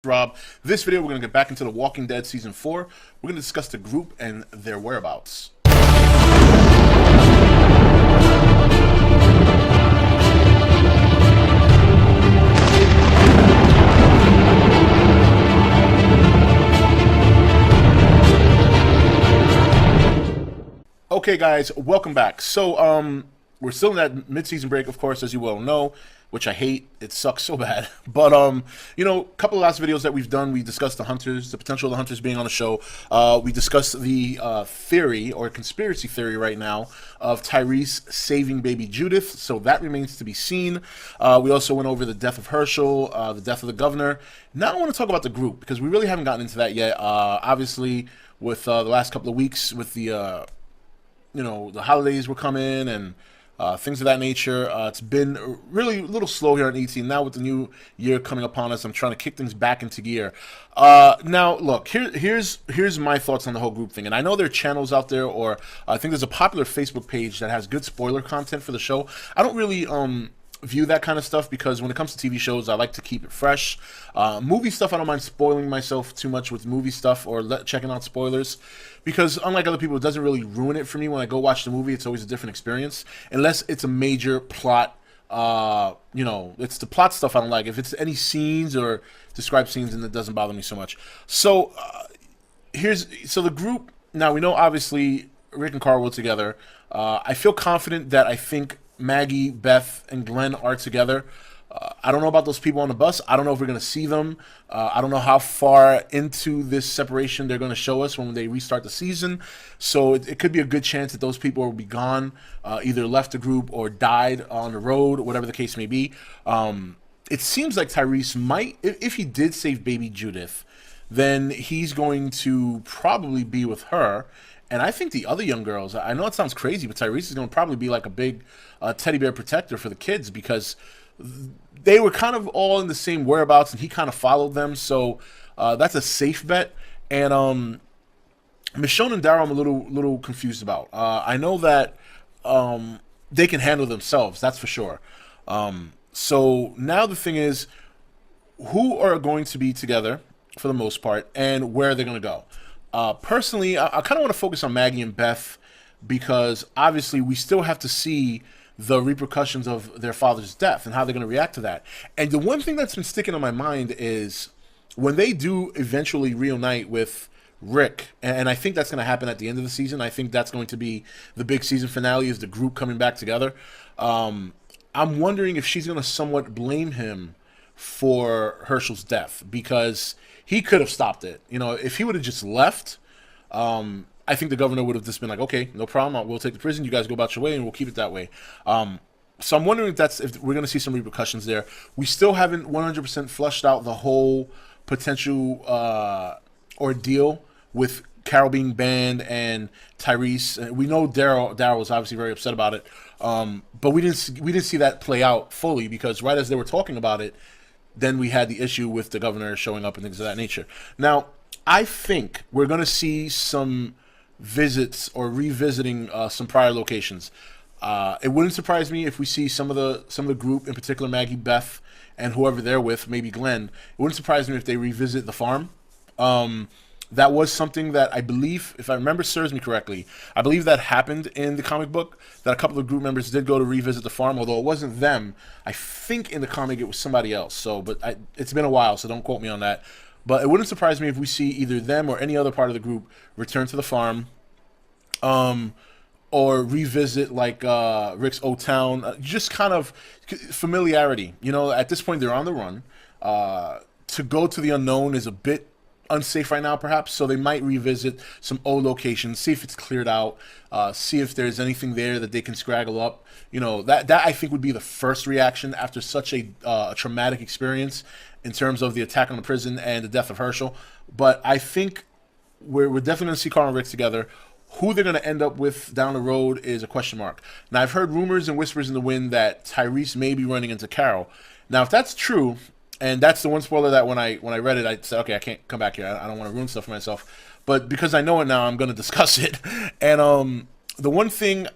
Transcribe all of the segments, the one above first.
Rob. This video, we're going to get back into The Walking Dead Season 4. We're going to discuss the group and their whereabouts. Okay, guys, welcome back. So, we're still in that mid-season break, of course, as you well know, which I hate. It sucks so bad. But, you know, a couple of last videos that we've done, we discussed the hunters, the potential of the hunters being on the show. We discussed the theory, or conspiracy theory right now, of Tyrese saving baby Judith, so that remains to be seen. We also went over the death of Hershel, the death of the governor. Now I want to talk about the group, because we really haven't gotten into that yet. Obviously, with the last couple of weeks, with the... you know, the holidays were coming and things of that nature. It's been really a little slow here on 18. Now with the new year coming upon us, I'm trying to kick things back into gear. Now, look, here's my thoughts on the whole group thing. And I know there are channels out there, or I think there's a popular Facebook page that has good spoiler content for the show. I don't really view that kind of stuff because when it comes to TV shows, I like to keep it fresh. Movie stuff, I don't mind spoiling myself too much with movie stuff or checking out spoilers, because unlike other people, it doesn't really ruin it for me. When I go watch the movie, it's always a different experience, unless it's a major plot. You know, it's the plot stuff I don't like. If it's any scenes or described scenes, then it doesn't bother me so much. So so the group, now we know obviously Rick and Carl were together. I feel confident that I think Maggie, Beth, and Glenn are together. I don't know about those people on the bus. I don't know if we're going to see them. I don't know how far into this separation they're going to show us when they restart the season. So it could be a good chance that those people will be gone, either left the group or died on the road, whatever the case may be. It seems like Tyrese might, if he did save baby Judith, then he's going to probably be with her. And I think the other young girls, I know it sounds crazy, but Tyrese is going to probably be like a big teddy bear protector for the kids, because they were kind of all in the same whereabouts and he kind of followed them. So that's a safe bet. And Michonne and Daryl, I'm a little confused about. I know that they can handle themselves, that's for sure. So now the thing is, who are going to be together for the most part and where they're going to go? Personally, I kind of want to focus on Maggie and Beth, because obviously we still have to see the repercussions of their father's death and how they're going to react to that. And the one thing that's been sticking on my mind is when they do eventually reunite with Rick, and I think that's going to happen at the end of the season. I think that's going to be the big season finale, is the group coming back together. I'm wondering if she's going to somewhat blame him for Hershel's death, because he could have stopped it. You know, if he would have just left, I think the governor would have just been like, okay, no problem, we'll take the prison, you guys go about your way, and we'll keep it that way. So I'm wondering if we're going to see some repercussions there. We still haven't 100% flushed out the whole potential ordeal with Carol being banned and Tyrese. We know Daryl was obviously very upset about it, but we didn't see that play out fully, because right as they were talking about it, then we had the issue with the governor showing up and things of that nature. Now, I think we're going to see some visits or revisiting some prior locations. It wouldn't surprise me if we see some of the group, in particular Maggie, Beth, and whoever they're with, maybe Glenn. It wouldn't surprise me if they revisit the farm. That was something that I believe, if I remember serves me correctly, I believe that happened in the comic book, that a couple of group members did go to revisit the farm, although it wasn't them. I think in the comic it was somebody else. So, but it's been a while, so don't quote me on that. But it wouldn't surprise me if we see either them or any other part of the group return to the farm, or revisit like Rick's old town, just kind of familiarity. You know, at this point they're on the run. To go to the unknown is a bit unsafe right now, perhaps, so they might revisit some old locations, see if it's cleared out, see if there's anything there that they can scraggle up. You know, that I think would be the first reaction after such a traumatic experience in terms of the attack on the prison and the death of Hershel. But I think we're definitely going to see Carl and Rick together. Who they're going to end up with down the road is a question mark. Now, I've heard rumors and whispers in the wind that Tyrese may be running into Carol. Now, if that's true, and that's the one spoiler that when I read it, I said, okay, I can't come back here. I don't want to ruin stuff for myself. But because I know it now, I'm going to discuss it. And the one thing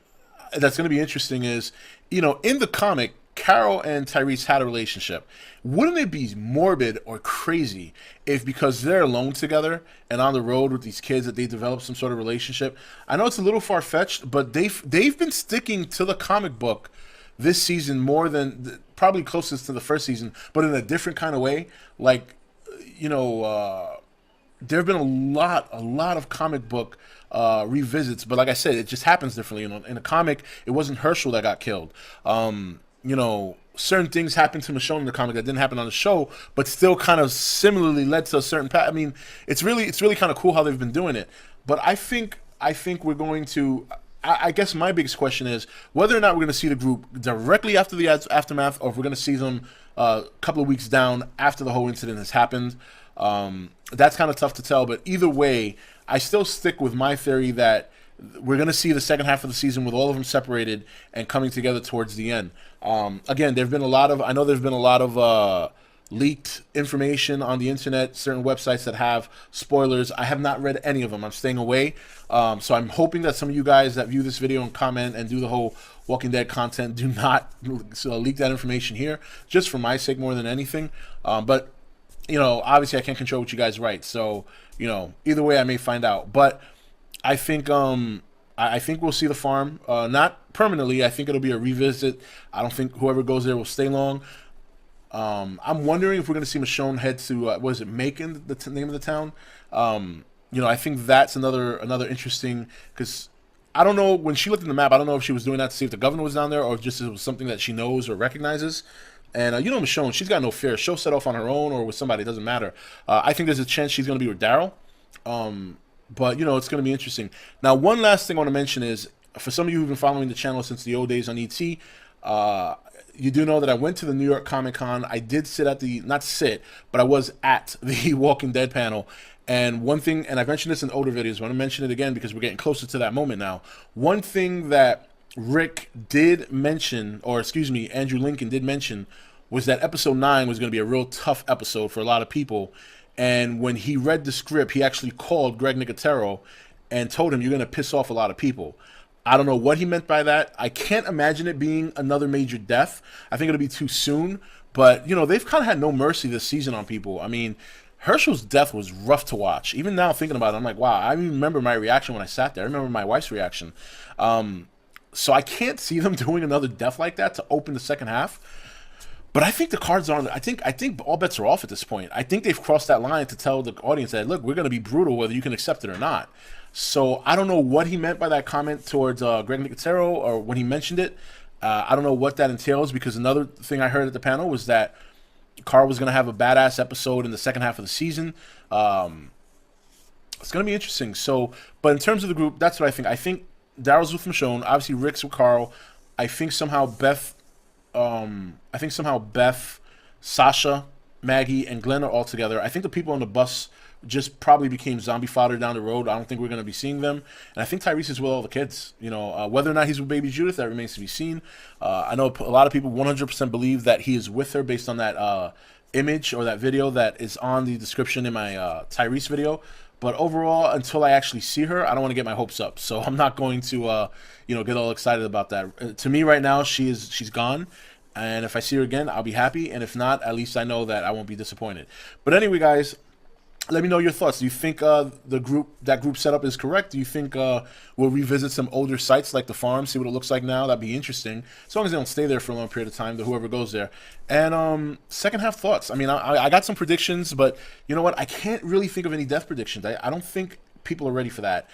that's going to be interesting is, you know, in the comic, Carol and Tyrese had a relationship. Wouldn't it be morbid or crazy if, because they're alone together and on the road with these kids, that they develop some sort of relationship? I know it's a little far-fetched, but they've been sticking to the comic book this season more than probably closest to the first season, but in a different kind of way. Like, you know, there have been a lot of comic book revisits, but like I said, it just happens differently. You know, in a comic, it wasn't Hershel that got killed. You know, certain things happened to Michonne in the comic that didn't happen on the show, but still kind of similarly led to a certain path. I mean, it's really kind of cool how they've been doing it. But I think we're going to. I guess my biggest question is whether or not we're going to see the group directly after the aftermath, or if we're going to see them a couple of weeks down after the whole incident has happened. That's kind of tough to tell, but either way, I still stick with my theory that we're going to see the second half of the season with all of them separated and coming together towards the end. Again, I know there's been a lot of leaked information on the internet, certain websites that have spoilers. I have not read any of them. I'm staying away. So I'm hoping that some of you guys that view this video and comment and do the whole Walking Dead content do not leak that information here, just for my sake more than anything. But, you know, obviously I can't control what you guys write. So, you know, either way I may find out. But I think we'll see the farm, not permanently. I think it'll be a revisit. I don't think whoever goes there will stay long. I'm wondering if we're going to see Michonne head to what is it, Macon, the name of the town. You know, I think that's another interesting, because I don't know, when she looked at the map, I don't know if she was doing that to see if the governor was down there or just it was something that she knows or recognizes. And you know, Michonne, she's got no fear. She'll set off on her own or with somebody. It doesn't matter. I think there's a chance she's going to be with Daryl. But, you know, it's going to be interesting. Now, one last thing I want to mention is, for some of you who've been following the channel since the old days on ET, you do know that I went to the New York Comic Con. I did sit at but I was at the Walking Dead panel. And one thing, and I've mentioned this in older videos, I want to mention it again because we're getting closer to that moment now. One thing that Rick did mention, or excuse me, Andrew Lincoln did mention, was that episode 9 was going to be a real tough episode for a lot of people. And when he read the script, he actually called Greg Nicotero and told him, you're going to piss off a lot of people. I don't know what he meant by that. I can't imagine it being another major death. I think it'll be too soon. But, you know, they've kind of had no mercy this season on people. I mean, Hershel's death was rough to watch. Even now thinking about it, I'm like, wow, I remember my reaction when I sat there. I remember my wife's reaction. So I can't see them doing another death like that to open the second half. But I think the cards are on. I think all bets are off at this point. I think they've crossed that line to tell the audience that, look, we're going to be brutal whether you can accept it or not. So I don't know what he meant by that comment towards Greg Nicotero, or when he mentioned it. I don't know what that entails, because another thing I heard at the panel was that Carl was going to have a badass episode in the second half of the season. It's going to be interesting. So, but in terms of the group, that's what I think. I think Daryl's with Michonne. Obviously, Rick's with Carl. I think somehow Beth, Sasha, Maggie, and Glenn are all together. I think the people on the bus just probably became zombie fodder down the road. I don't think we're going to be seeing them. And I think Tyrese is with all the kids. You know, whether or not he's with baby Judith, that remains to be seen. I know a lot of people 100% believe that he is with her based on that image or that video that is on the description in my Tyrese video. But overall, until I actually see her, I don't want to get my hopes up. So I'm not going to, you know, get all excited about that. To me right now, she's gone. And if I see her again, I'll be happy. And if not, at least I know that I won't be disappointed. But anyway, guys, let me know your thoughts. Do you think that group setup is correct? Do you think we'll revisit some older sites like the farm, see what it looks like now? That'd be interesting. As long as they don't stay there for a long period of time, to whoever goes there. And second half thoughts. I mean, I got some predictions, but you know what? I can't really think of any death predictions. I don't think people are ready for that.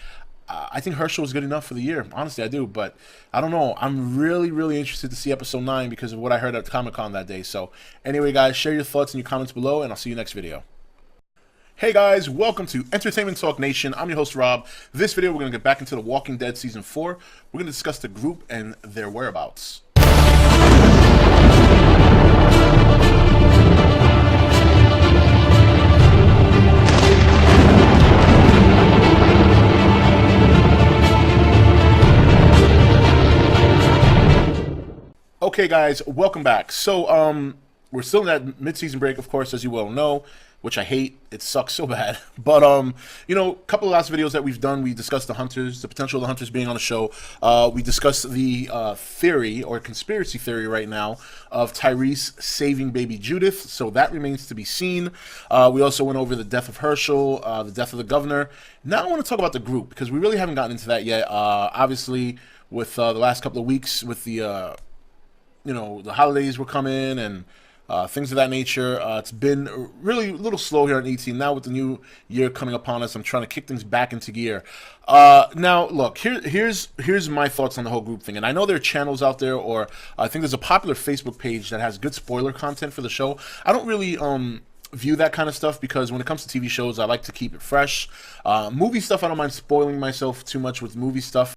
I think Hershel is good enough for the year. Honestly, I do. But I don't know. I'm really, really interested to see episode 9 because of what I heard at Comic-Con that day. So anyway, guys, share your thoughts in your comments below, and I'll see you next video. Hey guys, welcome to Entertainment Talk Nation. I'm your host, Rob. This video, we're going to get back into The Walking Dead Season 4. We're going to discuss the group and their whereabouts. Okay guys, welcome back. So, we're still in that mid-season break, of course, as you well know. which I hate. It sucks so bad. But you know, a couple of last videos that we've done, we discussed the hunters, the potential of the hunters being on the show. We discussed the theory or conspiracy theory right now of Tyrese saving baby Judith. So that remains to be seen. We also went over the death of Hershel, the death of the governor. Now I want to talk about the group because we really haven't gotten into that yet. Obviously, with the last couple of weeks, with the you know, the holidays were coming and things of that nature. It's been really a little slow here on 18. Now with the new year coming upon us, I'm trying to kick things back into gear. Now, look, here's my thoughts on the whole group thing. And I know there are channels out there, or I think there's a popular Facebook page that has good spoiler content for the show. I don't really view that kind of stuff because when it comes to TV shows, I like to keep it fresh. Movie stuff, I don't mind spoiling myself too much with movie stuff.